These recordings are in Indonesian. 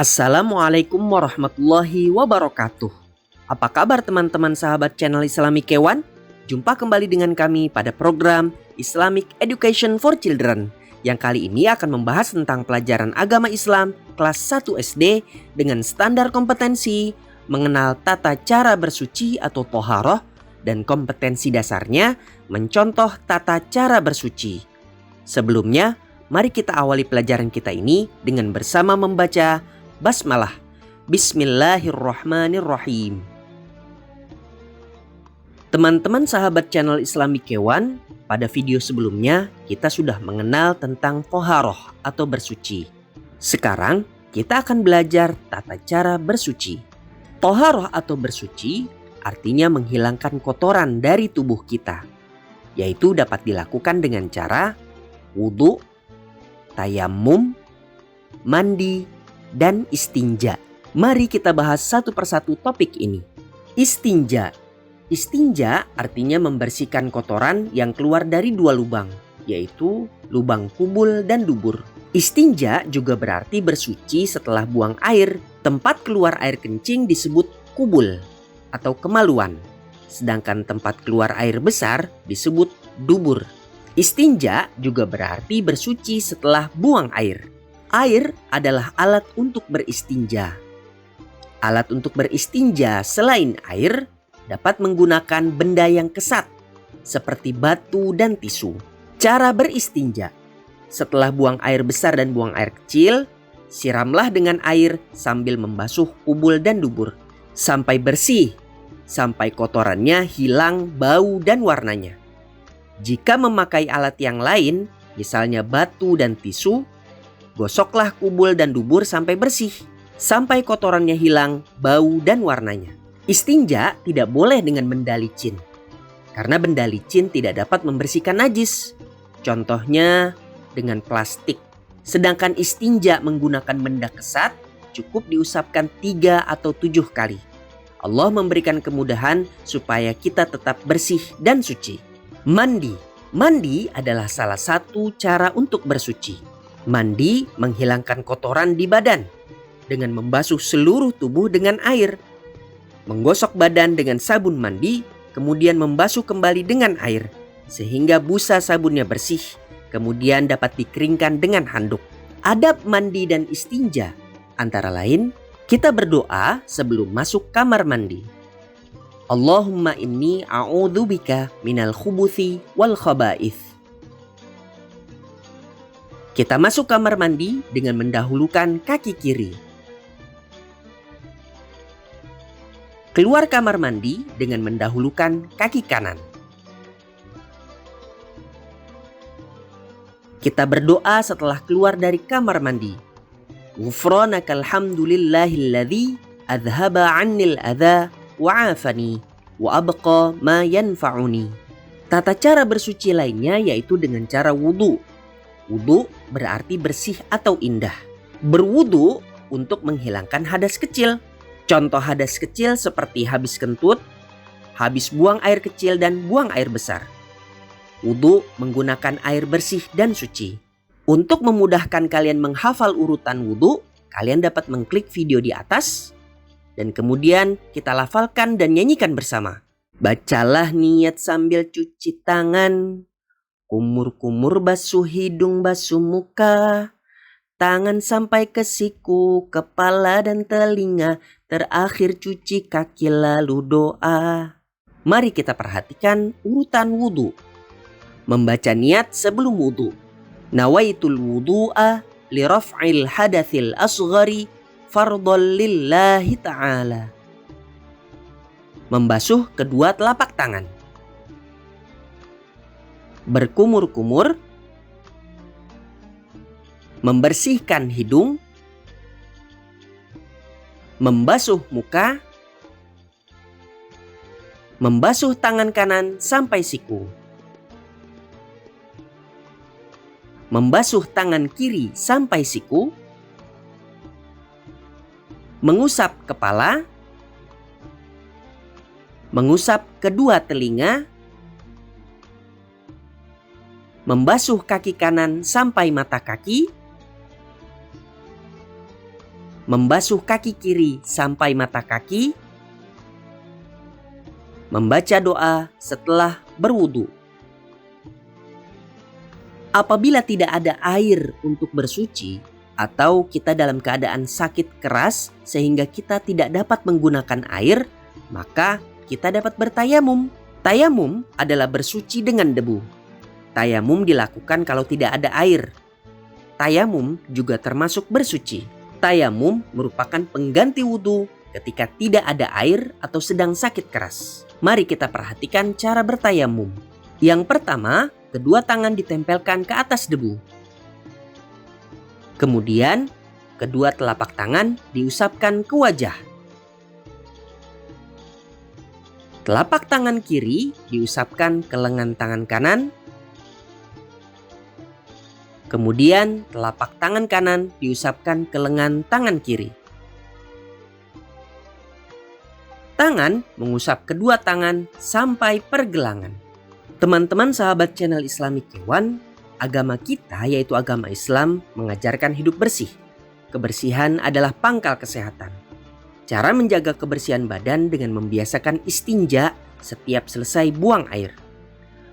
Assalamualaikum warahmatullahi wabarakatuh. Apa kabar teman-teman sahabat channel Islamic Kewan? Jumpa kembali dengan kami pada program Islamic Education for Children yang kali ini akan membahas tentang pelajaran agama Islam kelas 1 SD dengan standar kompetensi, mengenal tata cara bersuci atau toharoh, dan kompetensi dasarnya mencontoh tata cara bersuci. Sebelumnya, mari kita awali pelajaran kita ini dengan bersama membaca Basmalah. Bismillahirrahmanirrahim. Teman-teman sahabat channel Islamic Kewan, pada video sebelumnya kita sudah mengenal tentang toharoh atau bersuci. Sekarang kita akan belajar tata cara bersuci. Toharoh atau bersuci artinya menghilangkan kotoran dari tubuh kita, yaitu dapat dilakukan dengan cara wudhu, tayammum, mandi, dan istinja. Mari kita bahas satu persatu topik ini. Istinja. Istinja artinya membersihkan kotoran yang keluar dari dua lubang, yaitu lubang kubul dan dubur. Istinja juga berarti bersuci setelah buang air. Tempat keluar air kencing disebut kubul atau kemaluan, sedangkan tempat keluar air besar disebut dubur. Istinja juga berarti bersuci setelah buang air. Air adalah alat untuk beristinja. Alat untuk beristinja selain air dapat menggunakan benda yang kesat seperti batu dan tisu. Cara beristinja: setelah buang air besar dan buang air kecil, siramlah dengan air sambil membasuh kubul dan dubur sampai bersih, sampai kotorannya hilang bau dan warnanya. Jika memakai alat yang lain, misalnya batu dan tisu, gosoklah kubul dan dubur sampai bersih, sampai kotorannya hilang bau dan warnanya. Istinja tidak boleh dengan benda licin, karena benda licin tidak dapat membersihkan najis. Contohnya dengan plastik. Sedangkan istinja menggunakan benda kesat cukup diusapkan 3 atau 7 kali. Allah memberikan kemudahan supaya kita tetap bersih dan suci. Mandi. Mandi adalah salah satu cara untuk bersuci. Mandi menghilangkan kotoran di badan dengan membasuh seluruh tubuh dengan air. Menggosok badan dengan sabun mandi, kemudian membasuh kembali dengan air sehingga busa sabunnya bersih, kemudian dapat dikeringkan dengan handuk. Adab mandi dan istinja antara lain, kita berdoa sebelum masuk kamar mandi. Allahumma inni a'udzubika minal khubuthi wal khaba'ith. Kita masuk kamar mandi dengan mendahulukan kaki kiri. Keluar kamar mandi dengan mendahulukan kaki kanan. Kita berdoa setelah keluar dari kamar mandi. Ghufranakal hamdulillahilladzi adhaba 'annil adza wa 'afani wa abqa ma yanfa'uni. Tata cara bersuci lainnya yaitu dengan cara wudhu. Wudhu berarti bersih atau indah. Berwudhu untuk menghilangkan hadas kecil. Contoh hadas kecil seperti habis kentut, habis buang air kecil dan buang air besar. Wudhu menggunakan air bersih dan suci. Untuk memudahkan kalian menghafal urutan wudhu, kalian dapat mengklik video di atas dan kemudian kita lafalkan dan nyanyikan bersama. Bacalah niat sambil cuci tangan. Kumur-kumur basuh hidung, basuh muka, tangan sampai ke siku, kepala dan telinga, terakhir cuci kaki lalu doa. Mari kita perhatikan urutan wudhu. Membaca niat sebelum wudhu. Nawaitul wudhu'a li raf'il hadathil asghari fardhon lillahi ta'ala. Membasuh kedua telapak tangan. Berkumur-kumur, membersihkan hidung, membasuh muka, membasuh tangan kanan sampai siku, membasuh tangan kiri sampai siku, mengusap kepala, mengusap kedua telinga, membasuh kaki kanan sampai mata kaki, membasuh kaki kiri sampai mata kaki, membaca doa setelah berwudu. Apabila tidak ada air untuk bersuci atau kita dalam keadaan sakit keras sehingga kita tidak dapat menggunakan air, maka kita dapat bertayamum. Tayamum adalah bersuci dengan debu. Tayamum dilakukan kalau tidak ada air. Tayamum juga termasuk bersuci. Tayamum merupakan pengganti wudhu ketika tidak ada air atau sedang sakit keras. Mari kita perhatikan cara bertayamum. Yang pertama, kedua tangan ditempelkan ke atas debu. Kemudian, kedua telapak tangan diusapkan ke wajah. Telapak tangan kiri diusapkan ke lengan tangan kanan. Kemudian, telapak tangan kanan diusapkan ke lengan tangan kiri. Tangan mengusap kedua tangan sampai pergelangan. Teman-teman sahabat channel Islami Kewan, agama kita yaitu agama Islam mengajarkan hidup bersih. Kebersihan adalah pangkal kesehatan. Cara menjaga kebersihan badan dengan membiasakan istinja setiap selesai buang air.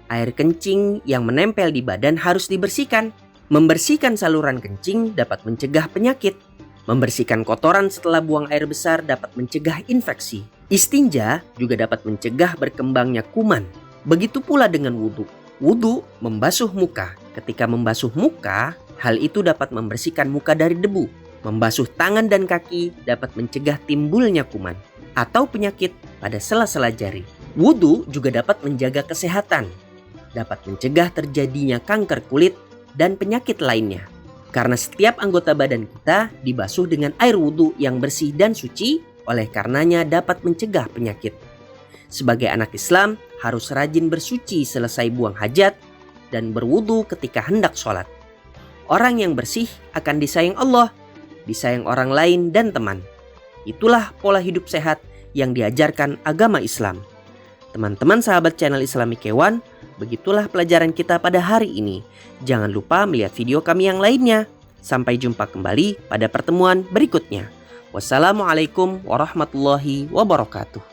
Air kencing yang menempel di badan harus dibersihkan. Membersihkan saluran kencing dapat mencegah penyakit. Membersihkan kotoran setelah buang air besar dapat mencegah infeksi. Istinja juga dapat mencegah berkembangnya kuman. Begitu pula dengan wudhu. Wudhu membasuh muka. Ketika membasuh muka, hal itu dapat membersihkan muka dari debu. Membasuh tangan dan kaki dapat mencegah timbulnya kuman atau penyakit pada sela-sela jari. Wudhu juga dapat menjaga kesehatan. Dapat mencegah terjadinya kanker kulit dan penyakit lainnya. Karena setiap anggota badan kita dibasuh dengan air wudhu yang bersih dan suci, oleh karenanya dapat mencegah penyakit. Sebagai anak Islam, harus rajin bersuci selesai buang hajat dan berwudu ketika hendak sholat. Orang yang bersih akan disayang Allah, disayang orang lain dan teman. Itulah pola hidup sehat yang diajarkan agama Islam. Teman-teman sahabat channel Islami Kewan, begitulah pelajaran kita pada hari ini. Jangan lupa melihat video kami yang lainnya. Sampai jumpa kembali pada pertemuan berikutnya. Wassalamualaikum warahmatullahi wabarakatuh.